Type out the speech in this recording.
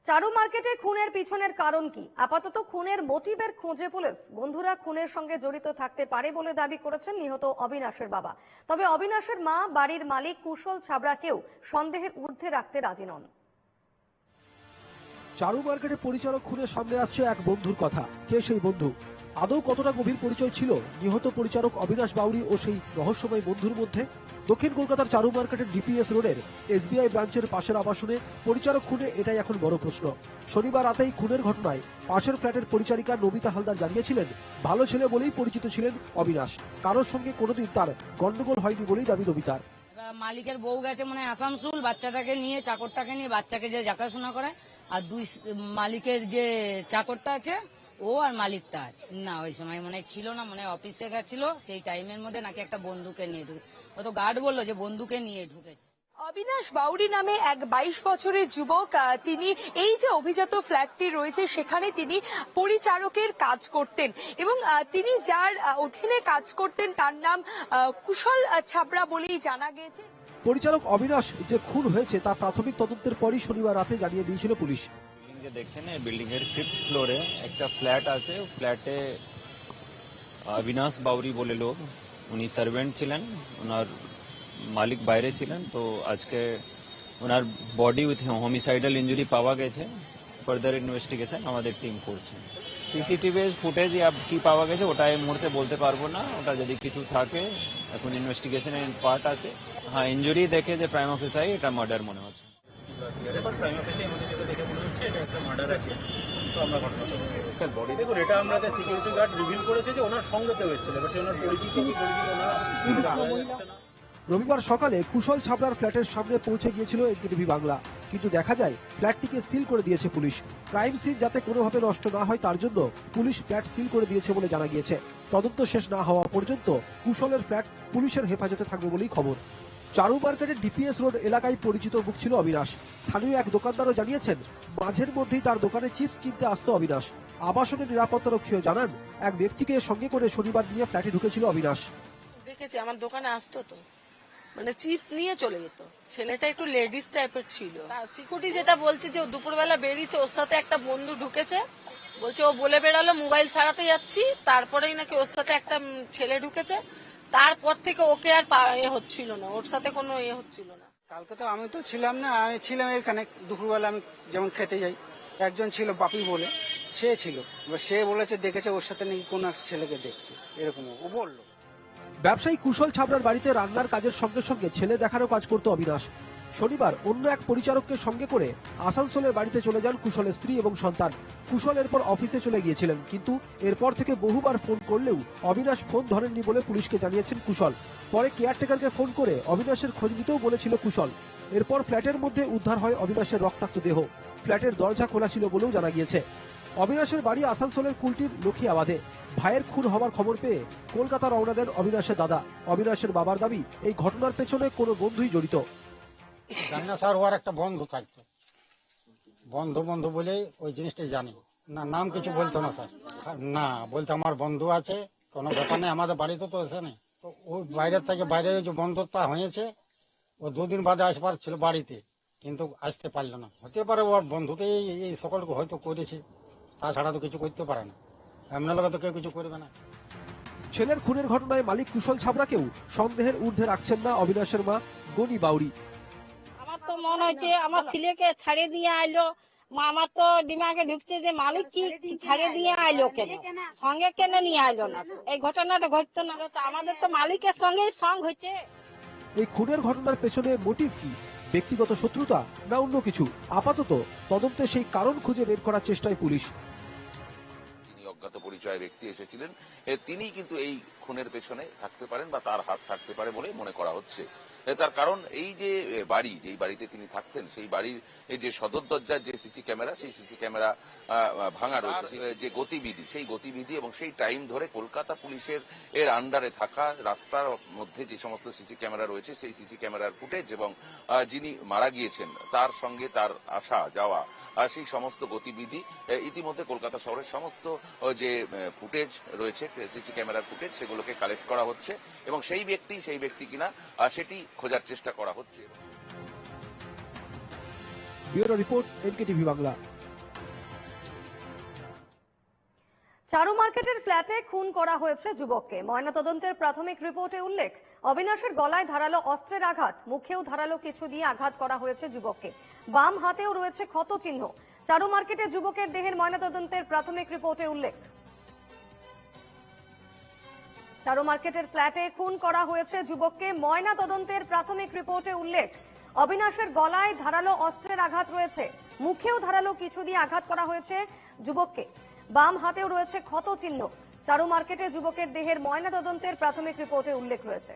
চারু মার্কেটে খুনের পিছনের কারণ কি? আপাতত খুনের মোটিভের খোঁজে পুলিশ। বন্ধুরা খুনের সঙ্গে জড়িত থাকতে পারে বলে দাবি করেছেন নিহত অবিনাশের বাবা। তবে অবিনাশের মা বাড়ির মালিক কুশল ছাবড়াকেও সন্দেহের ঊর্ধ্বে রাখতে রাজি নন। চারু মার্কেটে পরিচালক খুনের সামনে আসছে এক বন্ধুর কথা। কে সেই বন্ধু? আদৌ কতটা গভীর পরিচয় ছিল নিহত পরিচালক অবিনাশ বাউরি ও সেই রহস্যময় বন্ধুর মধ্যে? দক্ষিণ কলকাতার চারু মার্কেটের ডিপিএস রোডের এসবিআই ব্রাঞ্চের পাশের আবাসনে পরিচালক খুনে এটাই এখন বড় প্রশ্ন। শনিবার রাতেই খুনের ঘটনায় পাশের ফ্ল্যাটের পরিচারিকা নবিতা হালদার জানিয়েছিলেন, ভালো ছেলে বলেই পরিচিত ছিলেন অবিনাশ। কারোর সঙ্গে কোনোদিন তার গন্ডগোল হয়নি বলেই দাবি নবিতার। মালিকের বউ গেছে মনে হয় আসানসোল, বাচ্চাটাকে নিয়ে, চাকরটাকে নিয়ে, বাচ্চাকে যে দেখাশোনা করে, আর দুই মালিকের যে চাকরটা আছে ও আর মালিকটা আছে না। ওই সময় মনে ছিল না, মনে অফিসে গেছিল, সেই টাইমের মধ্যে নাকি একটা বন্ধুকে নিয়ে ঢুকে, ও তো গার্ড বললো যে বন্ধুকে নিয়ে ঢুকেছে। অবিনাশ বাউরি নামে এক 22 বছরের যুবক, তিনি এই যে অভিজাত ফ্ল্যাটটি রয়েছে সেখানে তিনি পরিচারকের কাজ করতেন এবং তিনি যার অধীনে কাজ করতেন তার নাম কুশল ছাবড়া বলেই জানা গিয়েছে। পরিচালক অবিনাশ যে খুন হয়েছে তা প্রাথমিক তদন্তের পরই শনিবার রাতে জানিয়ে দিয়েছিল পুলিশ। দেখছেন বিল্ডিং এর 5th ফ্লোরে একটা ফ্ল্যাট আছে। ফ্ল্যাটে অবিনাশ বাউরি বলে লোক, উনি সার্ভেন্ট ছিলেন, ওনার মালিক বাইরে ছিলেন। তো আজকে ওনার বডি উইথ হোমিসাইডাল ইঞ্জুরি পাওয়া গেছে। ফার্দার ইনভেস্টিগেশন আমাদের টিম করছে। সিসিটিভি ফুটেজ কি পাওয়া গেছে ওটা এই মুহূর্তে বলতে পারবো না। ওটা যদি কিছু থাকে এখন ইনভেস্টিগেশনের পার্ট আছে। হ্যাঁ, ইঞ্জুরি দেখে যে প্রাইম অফিসার এটা মার্ডার মনে হচ্ছে। এটা আমাদের সিকিউরিটি গার্ড রিভিল করেছে যে ওনার সঙ্গে কেউ এসেছিল, এবার সে ওনার পরিচিত কি পরিচিত না। রবিবার সকালে কুশল ছাবড়ার ফ্ল্যাটের সামনে পৌঁছে গিয়েছিল এনকেটিভি বাংলা, কিন্তু দেখা যায় ফ্ল্যাটটিকে সিল করে দিয়েছে পুলিশ। ক্রাইম সিন যাতে কোনোভাবে নষ্ট না হয় তার জন্য পুলিশ ফ্ল্যাট সিল করে দিয়েছে বলে জানা গিয়েছে। তদন্ত শেষ না হওয়া পর্যন্ত কুশলের ফ্ল্যাট পুলিশের হেফাজতে থাকবে বলেই খবর। চারু মার্কেটের ডিপিএস রোড এলাকায় পরিচিত মুখ ছিল অবিনাশ। স্থানীয় এক দোকানদারও জানিয়েছেন, মাঝের মধ্যেই তার দোকানে চিপস কিনতে আসতো অবিনাশ। আবাসনের নিরাপত্তারক্ষীও জানান, এক ব্যক্তিকে সঙ্গে করে শনিবার নিয়ে ফ্ল্যাটে ঢুকেছিল অবিনাশ। দেখেছি আমার দোকানে আসতো তো, মানে চিপস নিয়ে চলে যেত। ছেলেটা একটু লেডিস টাইপের ছিল। সিকিউরিটি যেটা বলছে যে দুপুরবেলা বেরিয়েছে, ওর সাথে একটা বন্ধু ঢুকেছে, বলছে ও বলে বেড়ালো মোবাইল ছাড়াতে যাচ্ছি, তারপরেই নাকি ওর সাথে একটা ছেলে ঢুকেছে। তারপর থেকে ওকে আর হচ্ছিল না, ওর সাথে কোনো হচ্ছিল না। কালকে তো আমি তো ছিলাম না, আমি ছিলাম এখানে দুপুরবেলা। আমি যেমন খেতে যাই, একজন ছিল বাপি বলে, সে ছিল। এবার সে বলেছে দেখেছে ওর সাথে নাকি কোন এক ছেলেকে দেখতে, এরকম ও বললো। ব্যবসায়ী কুশল ছাবড়ার বাড়িতে রান্নার কাজের সঙ্গে সঙ্গে ছেলে দেখারও কাজ করত অবিনাশ। শনিবার অন্য এক পরিচারককে সঙ্গে করে আসানসোলের বাড়িতে চলে যান কুশলের স্ত্রী এবং সন্তান। কুশল এরপর অফিসে চলে গিয়েছিলেন, কিন্তু এরপর থেকে বহুবার ফোন করলেও অবিনাশ ফোন ধরেননি বলে পুলিশকে জানিয়েছেন কুশল। পরে কেয়ারটেকারকে ফোন করে অবিনাশের খোঁজ নিতেও বলেছিল কুশল। এরপর ফ্ল্যাটের মধ্যে উদ্ধার হয় অবিনাশের রক্তাক্ত দেহ। ফ্ল্যাটের দরজা খোলা ছিল বলেও জানা গিয়েছে। অবিনাশের বাড়ি আসানসোলের কুলটির লক্ষিয়াবাদে। ভাইয়ের খুন হওয়ার খবর পেয়ে কলকাতা রওনা দেন অবিনাশের দাদা। অবিনাশের বাবার দাবি, এই ঘটনার পেছনে কোনো বন্ধুই জড়িত। জানা স্যার, ওর একটা বন্ধু থাকতো, বন্ধু বন্ধু বলেই ওই জিনিসটা জানি না। নাম কিছু বলতো না স্যার, না বলতো আমার বন্ধু আছে, কোনো ব্যাপার নেই, আমাদের বাড়িতে তো এসে নেই। তো ওই বাইরের থেকে বাইরে যে বন্ধুত্ব হয়েছে, ও 2 দিন বাদে আসবার ছিল বাড়িতে, কিন্তু আসতে পারলো না। হতে পারে ওর বন্ধুতেই এই সকলকে হয়তো করেছে, তাছাড়া তো কিছু করতে পারে না, এমন লোক তো কেউ কিছু করবে না। ছেলের খুনের ঘটনায় মালিক কুশল ছাবড়াকেও সন্দেহের ঊর্ধ্বে রাখছেন না অবিনাশের মা গনি বাউরি। আমার তো মনে হচ্ছে আমার ছেলেকে ছাড়িয়ে দিয়ে আইলো, আমার তো দিমাগে ঢুকছে যে মালিক কি ছাড়িয়ে দিয়ে আইলো, কেন সঙ্গে কেন নিয়ে আইলো না? এই ঘটনাটা ঘটতো না, আমাদের তো মালিকের সঙ্গে সঙ্গ হয়েছে। এই খুনের ঘটনার পেছনে মোটিভ কি? ব্যক্তিগত শত্রুতা না অন্য কিছু? আপাতত তদন্তে সেই কারণ খুঁজে বের করার চেষ্টায় পুলিশ। অজ্ঞাত পরিচয় ব্যক্তি এসেছিলেন, তিনি কিন্তু এই খুনের পেছনে থাকতে পারেন বা তার হাত থাকতে পারে বলে মনে করা হচ্ছে। তার কারণ এই যে বাড়ি, যেই বাড়িতে তিনি থাকতেন, সেই বাড়ির যে সদর দরজার যে সিসি ক্যামেরা, সেই সিসি ক্যামেরা ভাঙা রয়েছে। যে গতিবিধি, সেই গতিবিধি এবং সেই টাইম ধরে কলকাতা পুলিশের আন্ডারে থাকা রাস্তার মধ্যে যে সমস্ত সিসি ক্যামেরা রয়েছে, সেই সিসি ক্যামেরার ফুটেজ এবং যিনি মারা গিয়েছেন তার সঙ্গে তার আসা যাওয়া, সেই সমস্ত গতিবিধি ইতিমধ্যে কলকাতা শহরের সমস্ত যে ফুটেজ রয়েছে, সিসি ক্যামেরার ফুটেজ, সেগুলোকে কালেক্ট করা হচ্ছে এবং সেই ব্যক্তি কিনা সেটি খোঁজার চেষ্টা করা হচ্ছে। Bureau report, NKTV Bangla. Charu মার্কেটের ফ্ল্যাটে খুন করা হয়েছে যুবককে। ময়নাতদন্তের প্রাথমিক রিপোর্টে উল্লেখ, অবিনাশের গলায় ধারালো অস্ত্রের আঘাত, মুখেও ধারালো কিছু দিয়ে আঘাত করা হয়েছে যুবককে। বাম হাতেও রয়েছে ক্ষত চিহ্ন। চারু মার্কেটে যুবকের দেহের ময়নাতদন্তের প্রাথমিক রিপোর্টে উল্লেখ, চারু মার্কেটের ফ্ল্যাটে খুন করা হয়েছে যুবককে। ময়নাতদন্তের প্রাথমিক রিপোর্টে উল্লেখ, অবিনাশের গলায় ধারালো অস্ত্রের আঘাত রয়েছে, মুখেও ধারালো কিছু দিয়ে আঘাত করা হয়েছে যুবককে। বাম হাতেও রয়েছে ক্ষত চিহ্ন। চারু মার্কেটে যুবকের দেহের ময়নাতদন্তের প্রাথমিক রিপোর্টে উল্লেখ রয়েছে।